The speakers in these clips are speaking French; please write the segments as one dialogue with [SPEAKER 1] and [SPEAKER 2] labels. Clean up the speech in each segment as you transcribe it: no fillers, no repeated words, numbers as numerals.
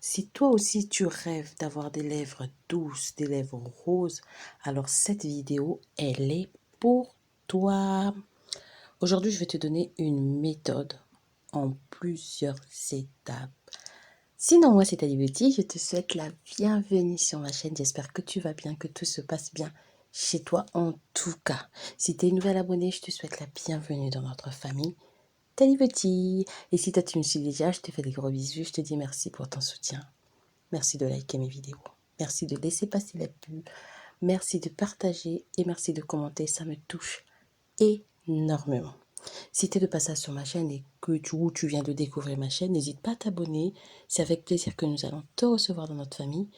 [SPEAKER 1] Si toi aussi tu rêves d'avoir des lèvres douces, des lèvres roses, alors cette vidéo, elle est pour toi. Aujourd'hui, je vais te donner une méthode en plusieurs étapes. Sinon, moi, c'est Ali Beauty. Je te souhaite la bienvenue sur ma chaîne. J'espère que tu vas bien, que tout se passe bien chez toi en tout cas. Si tu es une nouvelle abonnée, je te souhaite la bienvenue dans notre famille. Tali Beauty. Et si toi, tu me suis déjà, je te fais des gros bisous. Je te dis merci pour ton soutien. Merci de liker mes vidéos. Merci de laisser passer la pub. Merci de partager et merci de commenter. Ça me touche énormément. Si tu es de passage sur ma chaîne et que tu viens de découvrir ma chaîne, n'hésite pas à t'abonner. C'est avec plaisir que nous allons te recevoir dans notre famille.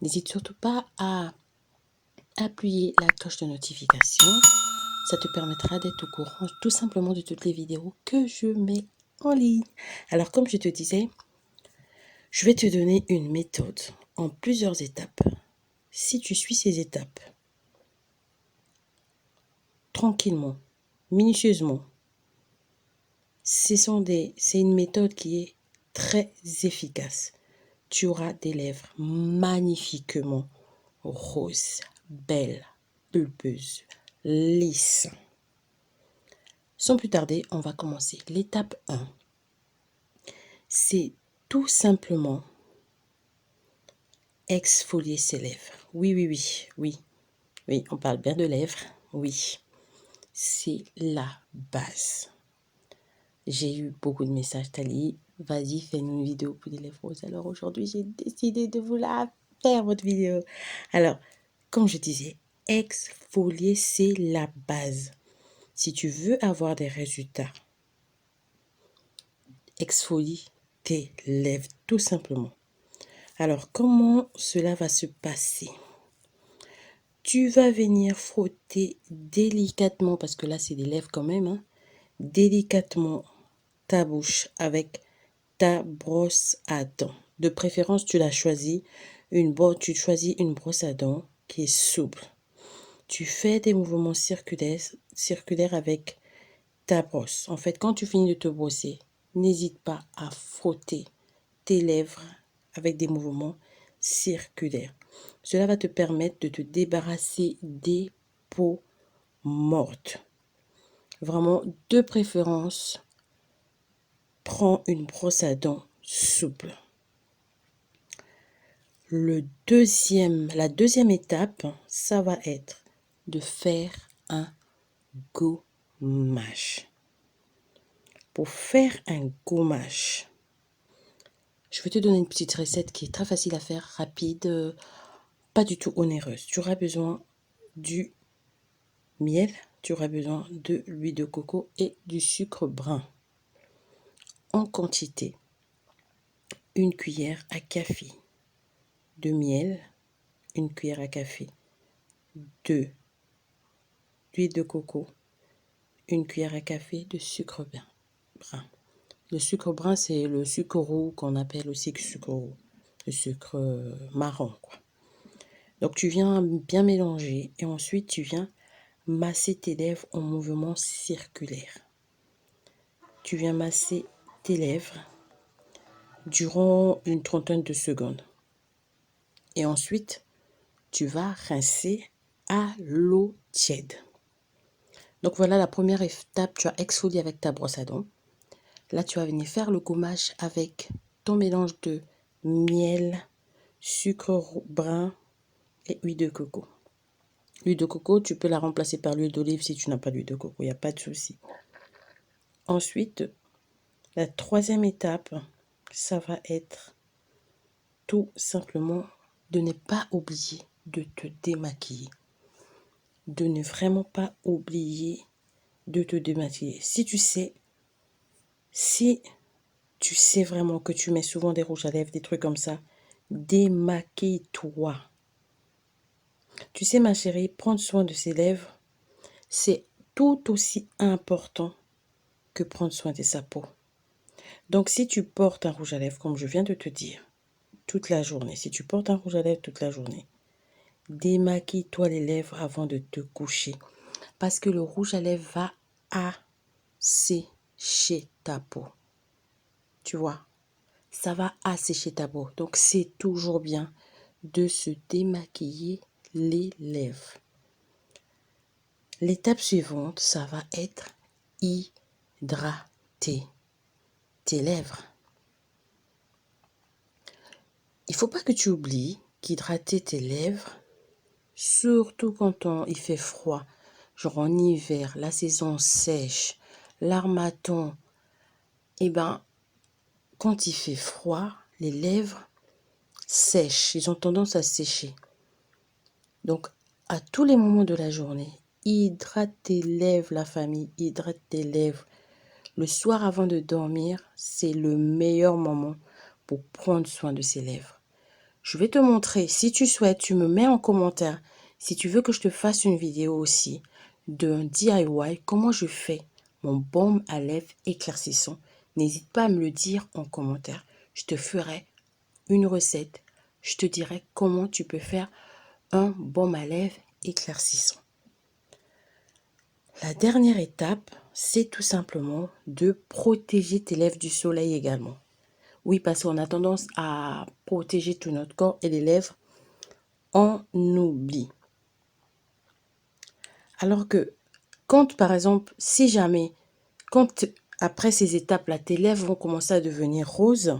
[SPEAKER 1] N'hésite surtout pas à appuyer la cloche de notification. Ça te permettra d'être au courant tout simplement de toutes les vidéos que je mets en ligne. Alors comme je te disais, je vais te donner une méthode en plusieurs étapes. Si tu suis ces étapes tranquillement, minutieusement, c'est une méthode qui est très efficace. Tu auras des lèvres magnifiquement roses, belles, pulpeuses, lisses. Sans plus tarder, on va commencer. L'étape 1, c'est tout simplement exfolier ses lèvres. Oui, on parle bien de lèvres. Oui, c'est la base. J'ai eu beaucoup de messages, Tali. Vas-y, fais-nous une vidéo pour les lèvres roses. Alors aujourd'hui, j'ai décidé de vous la faire, votre vidéo. Alors, comme je disais, exfolier, c'est la base. Si tu veux avoir des résultats, exfolie tes lèvres, tout simplement. Alors, comment cela va se passer? Tu vas venir frotter délicatement, parce que là, c'est des lèvres quand même, hein, délicatement ta bouche avec ta brosse à dents. De préférence, tu choisis une brosse à dents qui est souple. Tu fais des mouvements circulaires avec ta brosse. En fait, quand tu finis de te brosser, n'hésite pas à frotter tes lèvres avec des mouvements circulaires. Cela va te permettre de te débarrasser des peaux mortes. Vraiment, de préférence, prends une brosse à dents souple. La deuxième étape, ça va être de faire un gommage. Pour faire un gommage, je vais te donner une petite recette qui est très facile à faire, rapide, pas du tout onéreuse. Tu auras besoin du miel, tu auras besoin de l'huile de coco et du sucre brun. En quantité, une cuillère à café de miel, une cuillère à café de l'huile de coco, une cuillère à café de sucre brun. Le sucre brun, c'est le sucre roux qu'on appelle aussi sucre roux, le sucre marron, quoi. Donc, tu viens bien mélanger et ensuite, tu viens masser tes lèvres en mouvement circulaire. Tu viens masser tes lèvres durant une trentaine de secondes. Et ensuite, tu vas rincer à l'eau tiède. Donc, voilà la première étape. Tu as exfolié avec ta brosse à dents. Là, tu vas venir faire le gommage avec ton mélange de miel, sucre brun et huile de coco. L'huile de coco, tu peux la remplacer par l'huile d'olive si tu n'as pas d'huile de coco, il n'y a pas de souci. Ensuite, la troisième étape, ça va être tout simplement de ne pas oublier de te démaquiller. De ne vraiment pas oublier de te démaquiller. Si tu sais vraiment que tu mets souvent des rouges à lèvres, des trucs comme ça, démaquille-toi. Tu sais, ma chérie, prendre soin de ses lèvres, c'est tout aussi important que prendre soin de sa peau. Donc, si tu portes un rouge à lèvres, comme je viens de te dire, toute la journée, si tu portes un rouge à lèvres toute la journée, démaquille-toi les lèvres avant de te coucher. Parce que le rouge à lèvres va assécher ta peau. Tu vois, ça va assécher ta peau. Donc, c'est toujours bien de se démaquiller les lèvres. L'étape suivante, ça va être hydrater tes lèvres. Il ne faut pas que tu oublies qu'hydrater tes lèvres, surtout quand il fait froid, genre en hiver, la saison sèche, l'harmattan, quand il fait froid, les lèvres sèchent, ils ont tendance à sécher. Donc, à tous les moments de la journée, hydrate tes lèvres, la famille, hydrate tes lèvres. Le soir avant de dormir, c'est le meilleur moment pour prendre soin de ses lèvres. Je vais te montrer, si tu souhaites, tu me mets en commentaire, si tu veux que je te fasse une vidéo aussi d'un DIY, comment je fais mon baume à lèvres éclaircissant. N'hésite pas à me le dire en commentaire. Je te ferai une recette. Je te dirai comment tu peux faire un baume à lèvres éclaircissant. La dernière étape, c'est tout simplement de protéger tes lèvres du soleil également. Oui, parce qu'on a tendance à protéger tout notre corps et les lèvres, on oublie. Alors que quand, par exemple, si jamais, quand après ces étapes-là, tes lèvres vont commencer à devenir roses,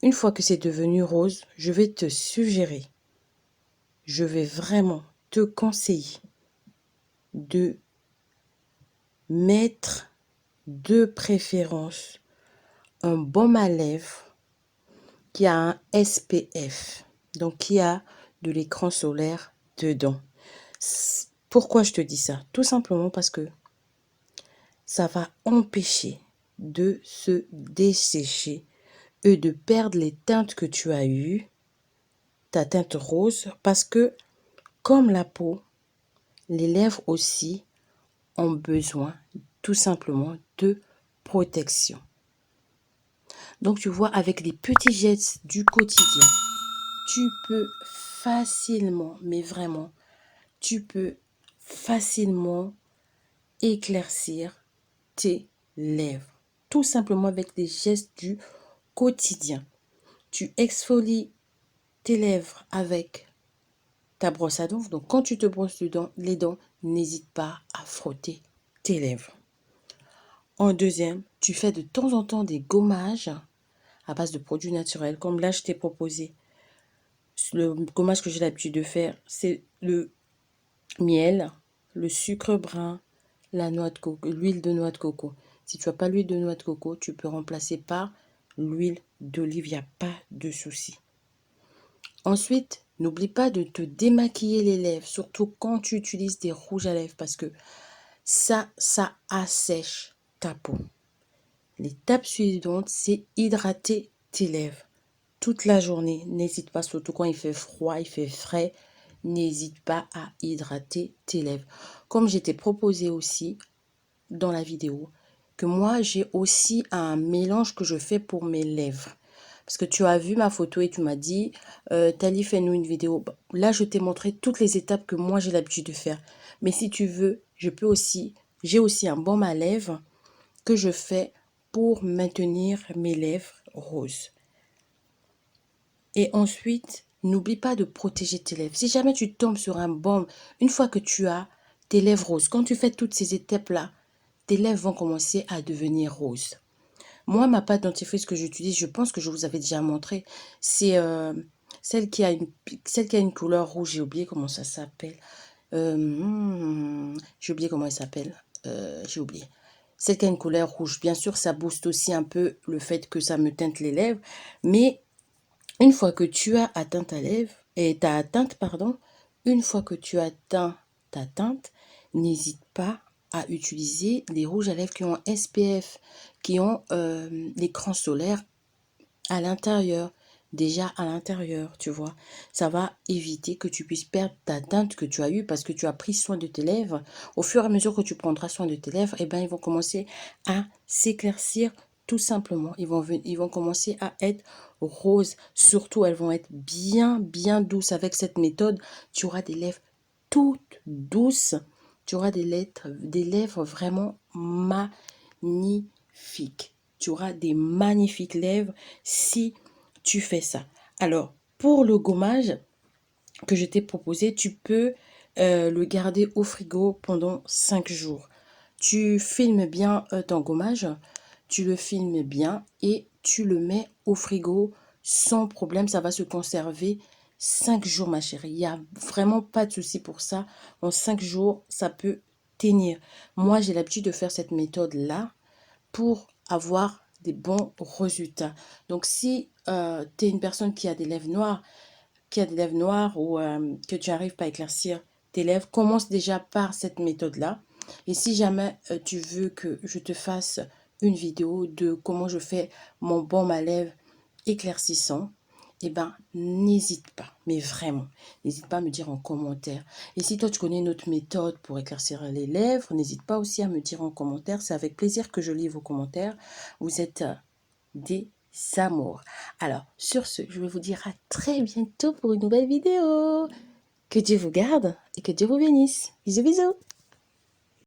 [SPEAKER 1] une fois que c'est devenu rose, je vais te suggérer, je vais vraiment te conseiller de mettre de préférence un baume à lèvres qui a un SPF, donc qui a de l'écran solaire dedans. Pourquoi je te dis ça? Tout simplement parce que ça va empêcher de se dessécher et de perdre les teintes que tu as eues, ta teinte rose, parce que comme la peau, les lèvres aussi ont besoin tout simplement de protection. Donc tu vois, avec les petits gestes du quotidien, tu peux facilement, mais vraiment, tu peux facilement éclaircir tes lèvres. Tout simplement avec des gestes du quotidien. Tu exfolies tes lèvres avec ta brosse à dents. Donc quand tu te brosses les dents, n'hésite pas à frotter tes lèvres. En deuxième, tu fais de temps en temps des gommages à base de produits naturels. Comme là, je t'ai proposé le gommage que j'ai l'habitude de faire, c'est le miel, le sucre brun, la noix de coco, l'huile de noix de coco. Si tu n'as pas l'huile de noix de coco, tu peux remplacer par l'huile d'olive, il n'y a pas de souci. Ensuite, n'oublie pas de te démaquiller les lèvres, surtout quand tu utilises des rouges à lèvres, parce que ça assèche ta peau. L'étape suivante, c'est hydrater tes lèvres toute la journée. N'hésite pas, surtout quand il fait froid, il fait frais, n'hésite pas à hydrater tes lèvres. Comme je t'ai proposé aussi dans la vidéo, que moi j'ai aussi un mélange que je fais pour mes lèvres. Parce que tu as vu ma photo et tu m'as dit, Tali, fais-nous une vidéo. Là, je t'ai montré toutes les étapes que moi j'ai l'habitude de faire. Mais si tu veux, j'ai aussi un baume à lèvres que je fais pour maintenir mes lèvres roses. Et ensuite, n'oublie pas de protéger tes lèvres. Si jamais tu tombes sur un baume, une fois que tu as tes lèvres roses, quand tu fais toutes ces étapes-là, tes lèvres vont commencer à devenir roses. Moi, ma pâte dentifrice que j'utilise, je pense que je vous avais déjà montré, c'est celle qui a une couleur rouge. J'ai oublié comment ça s'appelle. J'ai oublié comment elle s'appelle. J'ai oublié. Celle qui a une couleur rouge. Bien sûr, ça booste aussi un peu le fait que ça me teinte les lèvres. Mais une fois que tu as atteint une fois que tu as atteint ta teinte, n'hésite pas à utiliser des rouges à lèvres qui ont SPF, qui ont l'écran solaire à l'intérieur. Déjà à l'intérieur, tu vois. Ça va éviter que tu puisses perdre ta teinte que tu as eue parce que tu as pris soin de tes lèvres. Au fur et à mesure que tu prendras soin de tes lèvres, ils vont commencer à s'éclaircir tout simplement. Ils vont commencer à être roses. Surtout, elles vont être bien, bien douces. Avec cette méthode, tu auras des lèvres toutes douces. Tu auras des lèvres vraiment magnifiques. Tu auras des magnifiques lèvres si tu fais ça. Alors, pour le gommage que je t'ai proposé, tu peux le garder au frigo pendant 5 jours. Tu filmes bien ton gommage, tu le filmes bien et tu le mets au frigo sans problème. Ça va se conserver 5 jours, ma chérie. Il n'y a vraiment pas de souci pour ça. En 5 jours, ça peut tenir. Moi, j'ai l'habitude de faire cette méthode-là pour avoir des bons résultats. Donc, si tu es une personne qui a des lèvres noires, ou que tu n'arrives pas à éclaircir tes lèvres, commence déjà par cette méthode-là. Et si jamais tu veux que je te fasse une vidéo de comment je fais mon baume à lèvres éclaircissant, eh ben, n'hésite pas, mais vraiment, n'hésite pas à me dire en commentaire. Et si toi, tu connais une autre méthode pour éclaircir les lèvres, n'hésite pas aussi à me dire en commentaire. C'est avec plaisir que je lis vos commentaires. Vous êtes des amours. Alors, sur ce, je vais vous dire à très bientôt pour une nouvelle vidéo. Que Dieu vous garde et que Dieu vous bénisse. Bisous, bisous.